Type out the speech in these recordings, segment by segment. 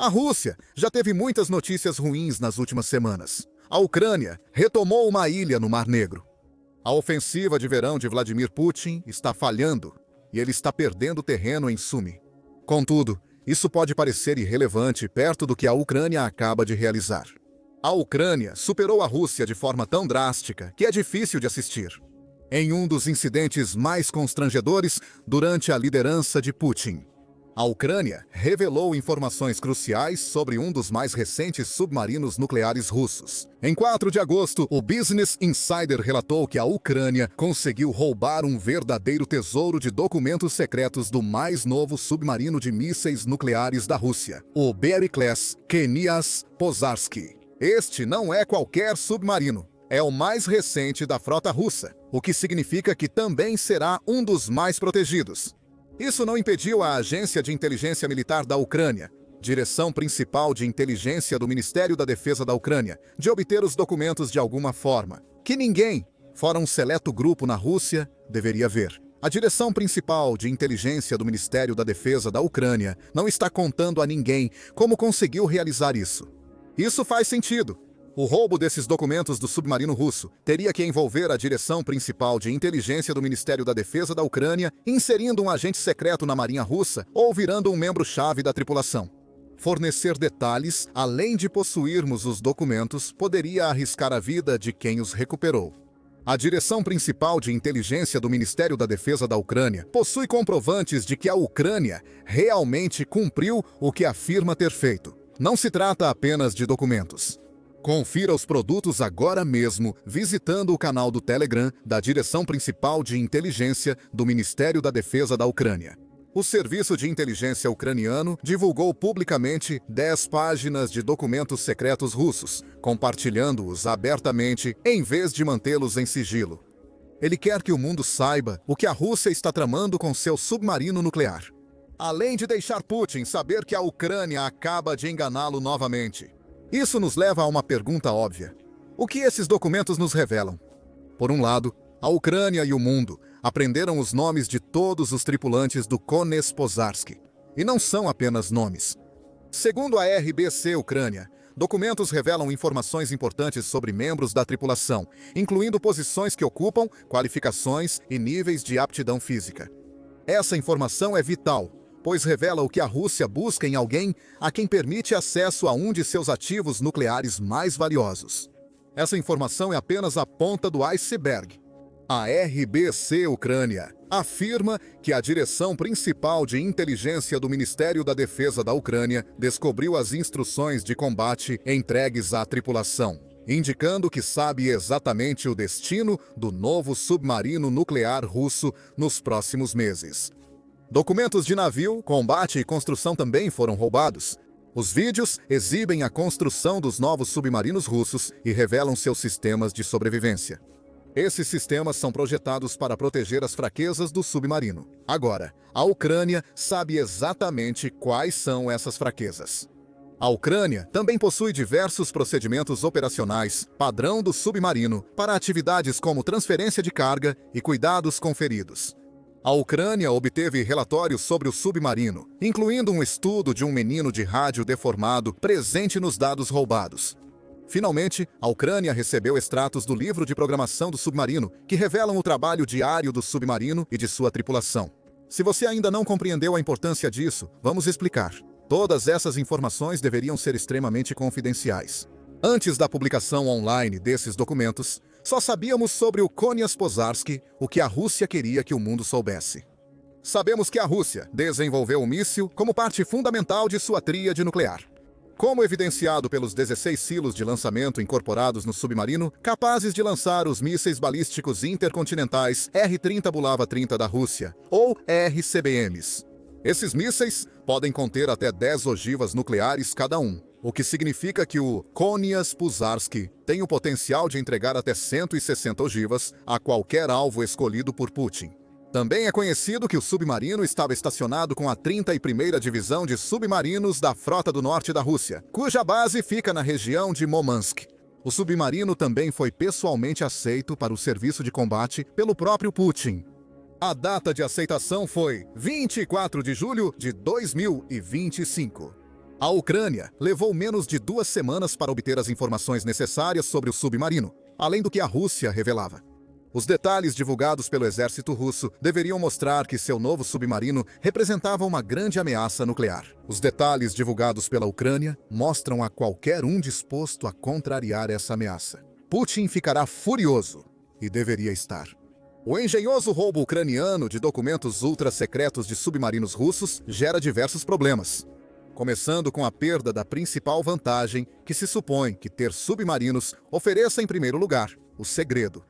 A Rússia já teve muitas notícias ruins nas últimas semanas. A Ucrânia retomou uma ilha no Mar Negro. A ofensiva de verão de Vladimir Putin está falhando e ele está perdendo terreno em Sumi. Contudo, isso pode parecer irrelevante perto do que a Ucrânia acaba de realizar. A Ucrânia superou a Rússia de forma tão drástica que é difícil de assistir. Em um dos incidentes mais constrangedores durante a liderança de Putin, a Ucrânia revelou informações cruciais sobre um dos mais recentes submarinos nucleares russos. Em 4 de agosto, o Business Insider relatou que a Ucrânia conseguiu roubar um verdadeiro tesouro de documentos secretos do mais novo submarino de mísseis nucleares da Rússia, o Berikles Kenias Pozarsky. Este não é qualquer submarino. É o mais recente da frota russa, o que significa que também será um dos mais protegidos. Isso não impediu a Agência de Inteligência Militar da Ucrânia, direção principal de inteligência do Ministério da Defesa da Ucrânia, de obter os documentos de alguma forma, que ninguém, fora um seleto grupo na Rússia, deveria ver. A direção principal de inteligência do Ministério da Defesa da Ucrânia não está contando a ninguém como conseguiu realizar isso. Isso faz sentido. O roubo desses documentos do submarino russo teria que envolver a direção principal de inteligência do Ministério da Defesa da Ucrânia, inserindo um agente secreto na Marinha Russa ou virando um membro-chave da tripulação. Fornecer detalhes, além de possuirmos os documentos, poderia arriscar a vida de quem os recuperou. A direção principal de inteligência do Ministério da Defesa da Ucrânia possui comprovantes de que a Ucrânia realmente cumpriu o que afirma ter feito. Não se trata apenas de documentos. Confira os produtos agora mesmo visitando o canal do Telegram da Direção Principal de Inteligência do Ministério da Defesa da Ucrânia. O Serviço de Inteligência ucraniano divulgou publicamente 10 páginas de documentos secretos russos, compartilhando-os abertamente em vez de mantê-los em sigilo. Ele quer que o mundo saiba o que a Rússia está tramando com seu submarino nuclear, além de deixar Putin saber que a Ucrânia acaba de enganá-lo novamente. Isso nos leva a uma pergunta óbvia. O que esses documentos nos revelam? Por um lado, a Ucrânia e o mundo aprenderam os nomes de todos os tripulantes do Konias Pozarsky. E não são apenas nomes. Segundo a RBC Ucrânia, documentos revelam informações importantes sobre membros da tripulação, incluindo posições que ocupam, qualificações e níveis de aptidão física. Essa informação é vital, pois revela o que a Rússia busca em alguém a quem permite acesso a um de seus ativos nucleares mais valiosos. Essa informação é apenas a ponta do iceberg. A RBC Ucrânia afirma que a direção principal de inteligência do Ministério da Defesa da Ucrânia descobriu as instruções de combate entregues à tripulação, indicando que sabe exatamente o destino do novo submarino nuclear russo nos próximos meses. Documentos de navio, combate e construção também foram roubados. Os vídeos exibem a construção dos novos submarinos russos e revelam seus sistemas de sobrevivência. Esses sistemas são projetados para proteger as fraquezas do submarino. Agora, a Ucrânia sabe exatamente quais são essas fraquezas. A Ucrânia também possui diversos procedimentos operacionais, padrão do submarino, para atividades como transferência de carga e cuidados com feridos. A Ucrânia obteve relatórios sobre o submarino, incluindo um estudo de um menino de rádio deformado presente nos dados roubados. Finalmente, a Ucrânia recebeu extratos do livro de programação do submarino, que revelam o trabalho diário do submarino e de sua tripulação. Se você ainda não compreendeu a importância disso, vamos explicar. Todas essas informações deveriam ser extremamente confidenciais. Antes da publicação online desses documentos, só sabíamos sobre o Konias Pozarsky o que a Rússia queria que o mundo soubesse. Sabemos que a Rússia desenvolveu o míssil como parte fundamental de sua tríade nuclear. Como evidenciado pelos 16 silos de lançamento incorporados no submarino, capazes de lançar os mísseis balísticos intercontinentais R-30 Bulava 30 da Rússia, ou RCBMs. Esses mísseis podem conter até 10 ogivas nucleares cada um, o que significa que o Konias Pozarsky tem o potencial de entregar até 160 ogivas a qualquer alvo escolhido por Putin. Também é conhecido que o submarino estava estacionado com a 31ª Divisão de Submarinos da Frota do Norte da Rússia, cuja base fica na região de Murmansk. O submarino também foi pessoalmente aceito para o serviço de combate pelo próprio Putin. A data de aceitação foi 24 de julho de 2025. A Ucrânia levou menos de 2 semanas para obter as informações necessárias sobre o submarino, além do que a Rússia revelava. Os detalhes divulgados pelo exército russo deveriam mostrar que seu novo submarino representava uma grande ameaça nuclear. Os detalhes divulgados pela Ucrânia mostram a qualquer um disposto a contrariar essa ameaça. Putin ficará furioso, e deveria estar. O engenhoso roubo ucraniano de documentos ultra-secretos de submarinos russos gera diversos problemas, começando com a perda da principal vantagem que se supõe que ter submarinos ofereça em primeiro lugar: o segredo.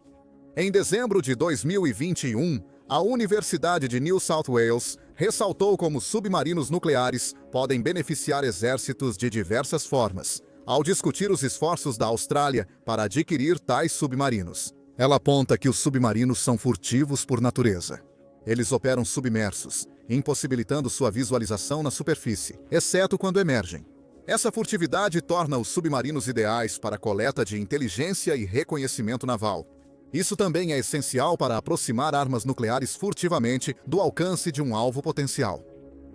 Em dezembro de 2021, a Universidade de New South Wales ressaltou como submarinos nucleares podem beneficiar exércitos de diversas formas, ao discutir os esforços da Austrália para adquirir tais submarinos. Ela aponta que os submarinos são furtivos por natureza. Eles operam submersos, impossibilitando sua visualização na superfície, exceto quando emergem. Essa furtividade torna os submarinos ideais para a coleta de inteligência e reconhecimento naval. Isso também é essencial para aproximar armas nucleares furtivamente do alcance de um alvo potencial.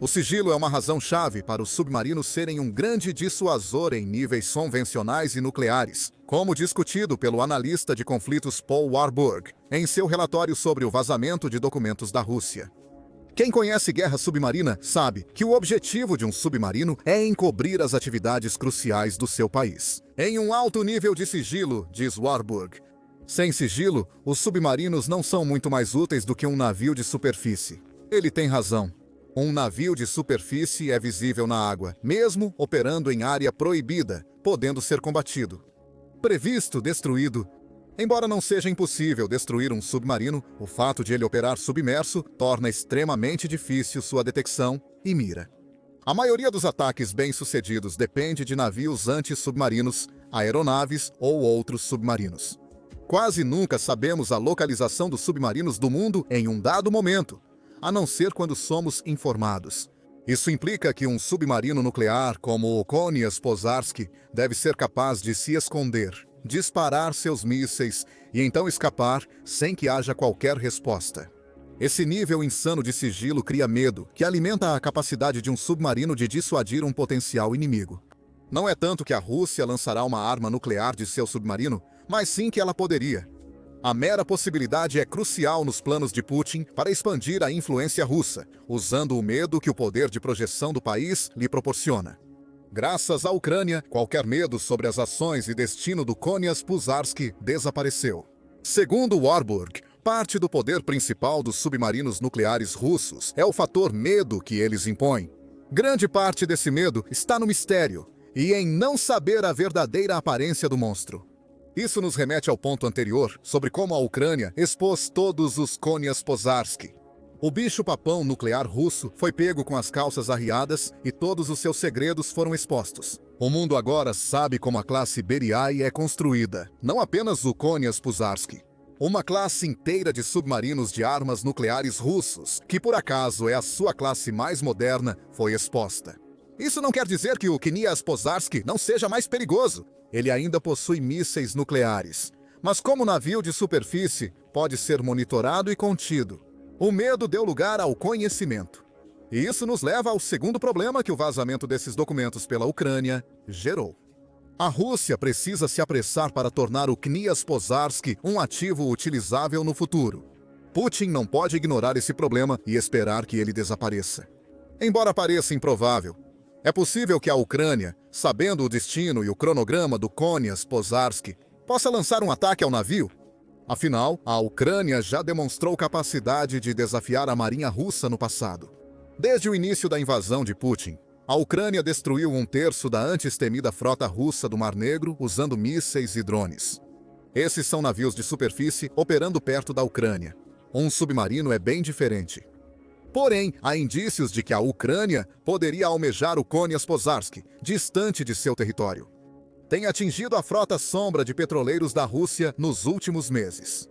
O sigilo é uma razão-chave para os submarinos serem um grande dissuasor em níveis convencionais e nucleares, como discutido pelo analista de conflitos Paul Warburg em seu relatório sobre o vazamento de documentos da Rússia. Quem conhece guerra submarina sabe que o objetivo de um submarino é encobrir as atividades cruciais do seu país, em um alto nível de sigilo, diz Warburg. Sem sigilo, os submarinos não são muito mais úteis do que um navio de superfície. Ele tem razão. Um navio de superfície é visível na água, mesmo operando em área proibida, podendo ser combatido. Previsto, destruído. Embora não seja impossível destruir um submarino, o fato de ele operar submerso torna extremamente difícil sua detecção e mira. A maioria dos ataques bem-sucedidos depende de navios anti-submarinos, aeronaves ou outros submarinos. Quase nunca sabemos a localização dos submarinos do mundo em um dado momento, a não ser quando somos informados. Isso implica que um submarino nuclear como o Konias Pozharsky deve ser capaz de se esconder, disparar seus mísseis e então escapar sem que haja qualquer resposta. Esse nível insano de sigilo cria medo, que alimenta a capacidade de um submarino de dissuadir um potencial inimigo. Não é tanto que a Rússia lançará uma arma nuclear de seu submarino, mas sim que ela poderia. A mera possibilidade é crucial nos planos de Putin para expandir a influência russa, usando o medo que o poder de projeção do país lhe proporciona. Graças à Ucrânia, qualquer medo sobre as ações e destino do Konias Pozharsky desapareceu. Segundo Warburg, parte do poder principal dos submarinos nucleares russos é o fator medo que eles impõem. Grande parte desse medo está no mistério e em não saber a verdadeira aparência do monstro. Isso nos remete ao ponto anterior sobre como a Ucrânia expôs todos os Konias Pozharsky. O bicho-papão nuclear russo foi pego com as calças arriadas e todos os seus segredos foram expostos. O mundo agora sabe como a classe Beriai é construída, não apenas o Konias Pozharsky. Uma classe inteira de submarinos de armas nucleares russos, que por acaso é a sua classe mais moderna, foi exposta. Isso não quer dizer que o Konias Pozharsky não seja mais perigoso. Ele ainda possui mísseis nucleares, mas como navio de superfície, pode ser monitorado e contido. O medo deu lugar ao conhecimento. E isso nos leva ao segundo problema que o vazamento desses documentos pela Ucrânia gerou. A Rússia precisa se apressar para tornar o Konias Pozharsky um ativo utilizável no futuro. Putin não pode ignorar esse problema e esperar que ele desapareça. Embora pareça improvável, é possível que a Ucrânia, sabendo o destino e o cronograma do Konias Pozharsky, possa lançar um ataque ao navio. Afinal, a Ucrânia já demonstrou capacidade de desafiar a marinha russa no passado. Desde o início da invasão de Putin, a Ucrânia destruiu 1/3 da antes temida frota russa do Mar Negro usando mísseis e drones. Esses são navios de superfície operando perto da Ucrânia. Um submarino é bem diferente. Porém, há indícios de que a Ucrânia poderia almejar o Konias Pozharsky, distante de seu território. Tem atingido a frota sombra de petroleiros da Rússia nos últimos meses.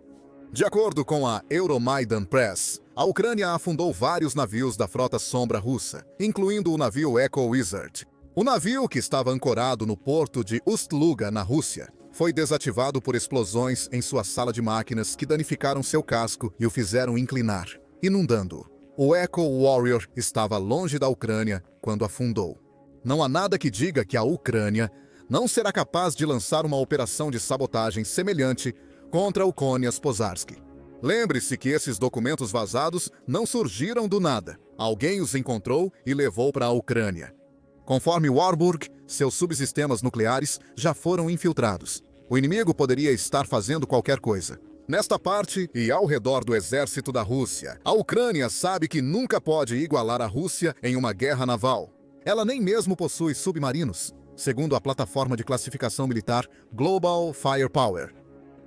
De acordo com a Euromaidan Press, a Ucrânia afundou vários navios da frota sombra russa, incluindo o navio Echo Wizard. O navio, que estava ancorado no porto de Ust-Luga, na Rússia, foi desativado por explosões em sua sala de máquinas que danificaram seu casco e o fizeram inclinar, inundando-o. O Echo Warrior estava longe da Ucrânia quando afundou. Não há nada que diga que a Ucrânia não será capaz de lançar uma operação de sabotagem semelhante contra o Conias Pozharsky. Lembre-se que esses documentos vazados não surgiram do nada. Alguém os encontrou e levou para a Ucrânia. Conforme Warburg, seus subsistemas nucleares já foram infiltrados. O inimigo poderia estar fazendo qualquer coisa. Nesta parte e ao redor do exército da Rússia, a Ucrânia sabe que nunca pode igualar a Rússia em uma guerra naval. Ela nem mesmo possui submarinos, segundo a plataforma de classificação militar Global Firepower.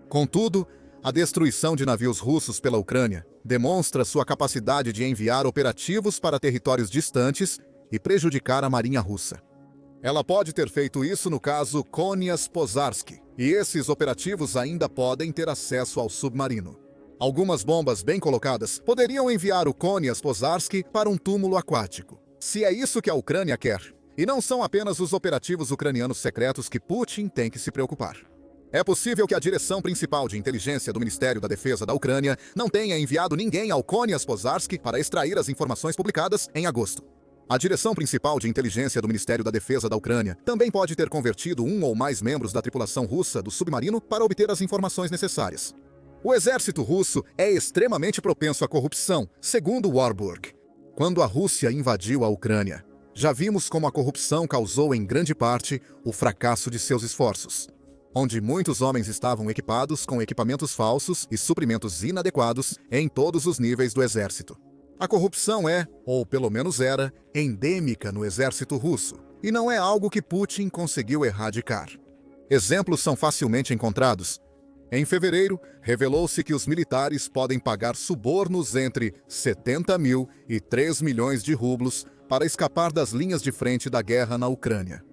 Contudo, a destruição de navios russos pela Ucrânia demonstra sua capacidade de enviar operativos para territórios distantes e prejudicar a marinha russa. Ela pode ter feito isso no caso Conias Pozharsky, e esses operativos ainda podem ter acesso ao submarino. Algumas bombas bem colocadas poderiam enviar o Conias Pozharsky para um túmulo aquático. Se é isso que a Ucrânia quer, e não são apenas os operativos ucranianos secretos que Putin tem que se preocupar. É possível que a direção principal de inteligência do Ministério da Defesa da Ucrânia não tenha enviado ninguém ao Conias Pozharsky para extrair as informações publicadas em agosto. A direção principal de inteligência do Ministério da Defesa da Ucrânia também pode ter convertido um ou mais membros da tripulação russa do submarino para obter as informações necessárias. O exército russo é extremamente propenso à corrupção, segundo Warburg. Quando a Rússia invadiu a Ucrânia, já vimos como a corrupção causou em grande parte o fracasso de seus esforços, onde muitos homens estavam equipados com equipamentos falsos e suprimentos inadequados em todos os níveis do exército. A corrupção é, ou pelo menos era, endêmica no exército russo, e não é algo que Putin conseguiu erradicar. Exemplos são facilmente encontrados. Em fevereiro, revelou-se que os militares podem pagar subornos entre 70 mil e 3 milhões de rublos para escapar das linhas de frente da guerra na Ucrânia.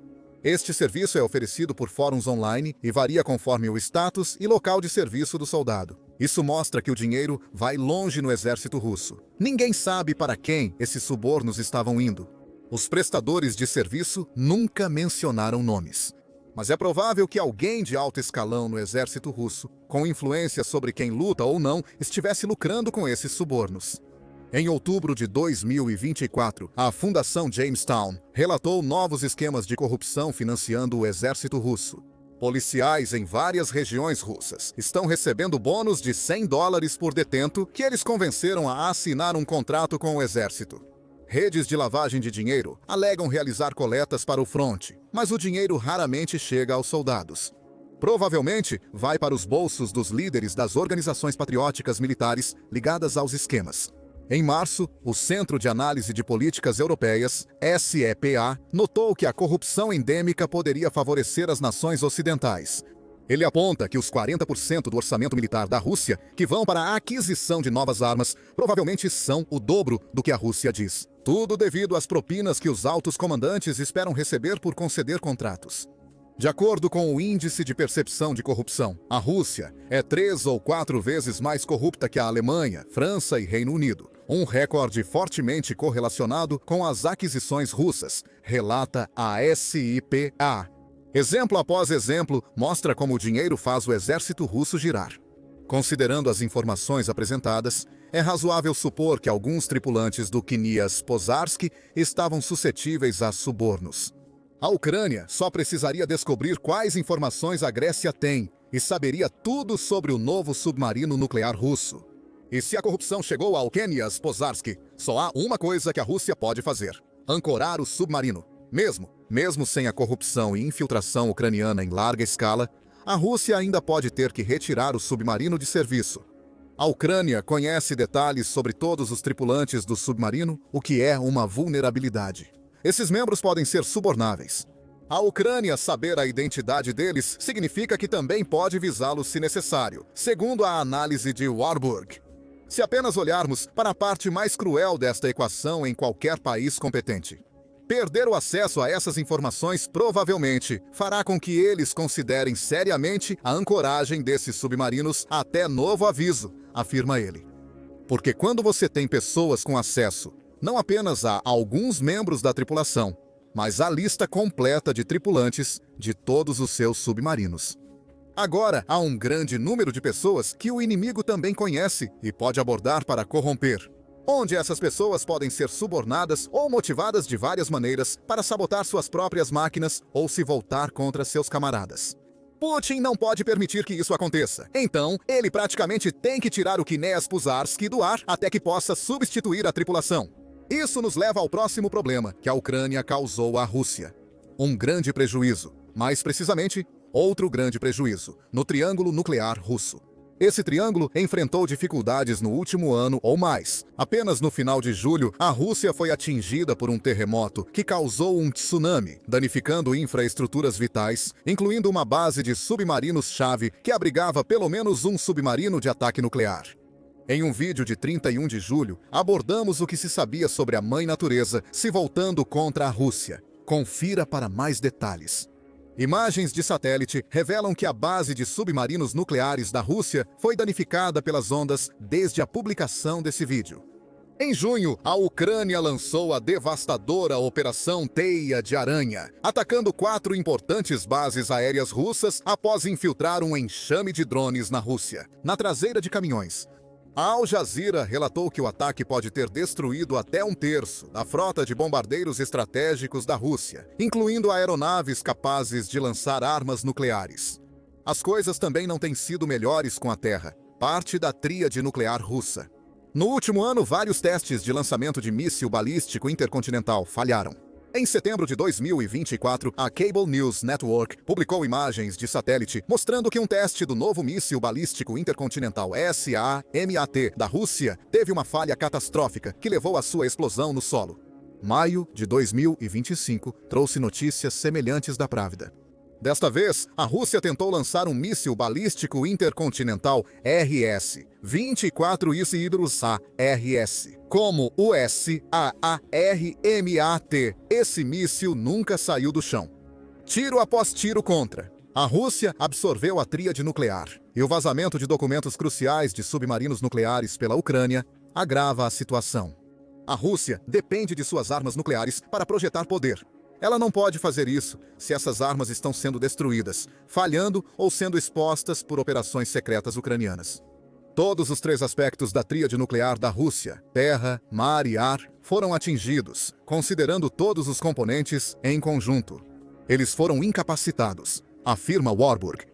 Este serviço é oferecido por fóruns online e varia conforme o status e local de serviço do soldado. Isso mostra que o dinheiro vai longe no exército russo. Ninguém sabe para quem esses subornos estavam indo. Os prestadores de serviço nunca mencionaram nomes. Mas é provável que alguém de alto escalão no exército russo, com influência sobre quem luta ou não, estivesse lucrando com esses subornos. Em outubro de 2024, a Fundação Jamestown relatou novos esquemas de corrupção financiando o exército russo. Policiais em várias regiões russas estão recebendo bônus de $100 por detento que eles convenceram a assinar um contrato com o exército. Redes de lavagem de dinheiro alegam realizar coletas para o fronte, mas o dinheiro raramente chega aos soldados. Provavelmente vai para os bolsos dos líderes das organizações patrióticas militares ligadas aos esquemas. Em março, o Centro de Análise de Políticas Europeias, SEPA, notou que a corrupção endêmica poderia favorecer as nações ocidentais. Ele aponta que os 40% do orçamento militar da Rússia que vão para a aquisição de novas armas provavelmente são o dobro do que a Rússia diz. Tudo devido às propinas que os altos comandantes esperam receber por conceder contratos. De acordo com o Índice de Percepção de Corrupção, a Rússia é 3 ou 4 vezes mais corrupta que a Alemanha, França e Reino Unido. Um recorde fortemente correlacionado com as aquisições russas, relata a SIPA. Exemplo após exemplo, mostra como o dinheiro faz o exército russo girar. Considerando as informações apresentadas, é razoável supor que alguns tripulantes do Conias Pozharsky estavam suscetíveis a subornos. A Ucrânia só precisaria descobrir quais informações a Grécia tem e saberia tudo sobre o novo submarino nuclear russo. E se a corrupção chegou ao Conias Pozharsky, só há uma coisa que a Rússia pode fazer: ancorar o submarino. Mesmo sem a corrupção e infiltração ucraniana em larga escala, a Rússia ainda pode ter que retirar o submarino de serviço. A Ucrânia conhece detalhes sobre todos os tripulantes do submarino, o que é uma vulnerabilidade. Esses membros podem ser subornáveis. A Ucrânia saber a identidade deles significa que também pode visá-los se necessário, segundo a análise de Warburg. Se apenas olharmos para a parte mais cruel desta equação em qualquer país competente, perder o acesso a essas informações provavelmente fará com que eles considerem seriamente a ancoragem desses submarinos até novo aviso, afirma ele. Porque quando você tem pessoas com acesso não apenas a alguns membros da tripulação, mas a lista completa de tripulantes de todos os seus submarinos. Agora, há um grande número de pessoas que o inimigo também conhece e pode abordar para corromper. onde essas pessoas podem ser subornadas ou motivadas de várias maneiras para sabotar suas próprias máquinas ou se voltar contra seus camaradas. Putin não pode permitir que isso aconteça. Então, ele praticamente tem que tirar o Kineas Puszarski do ar até que possa substituir a tripulação. Isso nos leva ao próximo problema que a Ucrânia causou à Rússia. Um grande prejuízo, mais precisamente, outro grande prejuízo, no triângulo nuclear russo. Esse triângulo enfrentou dificuldades no último ano ou mais. Apenas no final de julho, a Rússia foi atingida por um terremoto que causou um tsunami, danificando infraestruturas vitais, incluindo uma base de submarinos-chave que abrigava pelo menos um submarino de ataque nuclear. Em um vídeo de 31 de julho, abordamos o que se sabia sobre a Mãe Natureza se voltando contra a Rússia. Confira para mais detalhes. Imagens de satélite revelam que a base de submarinos nucleares da Rússia foi danificada pelas ondas desde a publicação desse vídeo. Em junho, a Ucrânia lançou a devastadora Operação Teia de Aranha, atacando 4 importantes bases aéreas russas após infiltrar um enxame de drones na Rússia, na traseira de caminhões. A Al Jazeera relatou que o ataque pode ter destruído até 1/3 da frota de bombardeiros estratégicos da Rússia, incluindo aeronaves capazes de lançar armas nucleares. As coisas também não têm sido melhores com a Terra, parte da tríade nuclear russa. No último ano, vários testes de lançamento de míssil balístico intercontinental falharam. Em setembro de 2024, a Cable News Network publicou imagens de satélite mostrando que um teste do novo míssil balístico intercontinental SAMAT da Rússia teve uma falha catastrófica que levou à sua explosão no solo. Maio de 2025 trouxe notícias semelhantes da Pravda. Desta vez, a Rússia tentou lançar um míssil balístico intercontinental RS-24ISIDRUS-ARS, como o SAARMAT. Esse míssil nunca saiu do chão. Tiro após tiro contra. A Rússia absorveu a tríade nuclear, e o vazamento de documentos cruciais de submarinos nucleares pela Ucrânia agrava a situação. A Rússia depende de suas armas nucleares para projetar poder. Ela não pode fazer isso se essas armas estão sendo destruídas, falhando ou sendo expostas por operações secretas ucranianas. Todos os 3 aspectos da tríade nuclear da Rússia, terra, mar e ar, foram atingidos, considerando todos os componentes em conjunto. Eles foram incapacitados, afirma Warburg.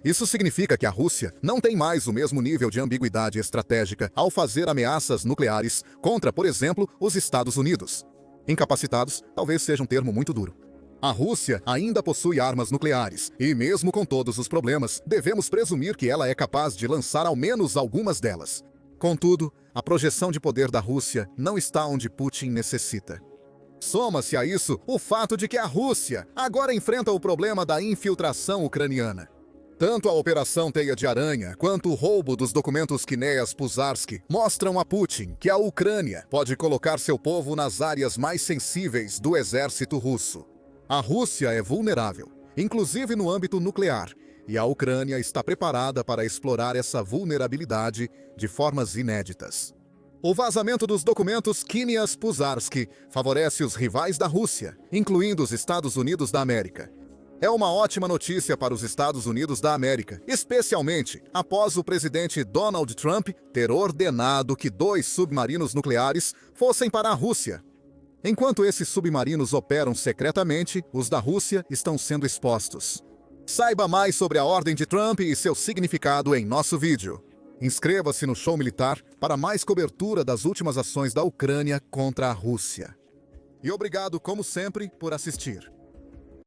Isso significa que a Rússia não tem mais o mesmo nível de ambiguidade estratégica ao fazer ameaças nucleares contra, por exemplo, os Estados Unidos. Incapacitados talvez seja um termo muito duro. A Rússia ainda possui armas nucleares, e mesmo com todos os problemas, devemos presumir que ela é capaz de lançar ao menos algumas delas. Contudo, a projeção de poder da Rússia não está onde Putin necessita. Soma-se a isso o fato de que a Rússia agora enfrenta o problema da infiltração ucraniana. Tanto a Operação Teia de Aranha quanto o roubo dos documentos Kineas Puszarski mostram a Putin que a Ucrânia pode colocar seu povo nas áreas mais sensíveis do exército russo. A Rússia é vulnerável, inclusive no âmbito nuclear, e a Ucrânia está preparada para explorar essa vulnerabilidade de formas inéditas. O vazamento dos documentos Kineas Puszarski favorece os rivais da Rússia, incluindo os Estados Unidos da América. É uma ótima notícia para os Estados Unidos da América, especialmente após o presidente Donald Trump ter ordenado que 2 submarinos nucleares fossem para a Rússia. Enquanto esses submarinos operam secretamente, os da Rússia estão sendo expostos. Saiba mais sobre a ordem de Trump e seu significado em nosso vídeo. Inscreva-se no Show Militar para mais cobertura das últimas ações da Ucrânia contra a Rússia. E obrigado, como sempre, por assistir.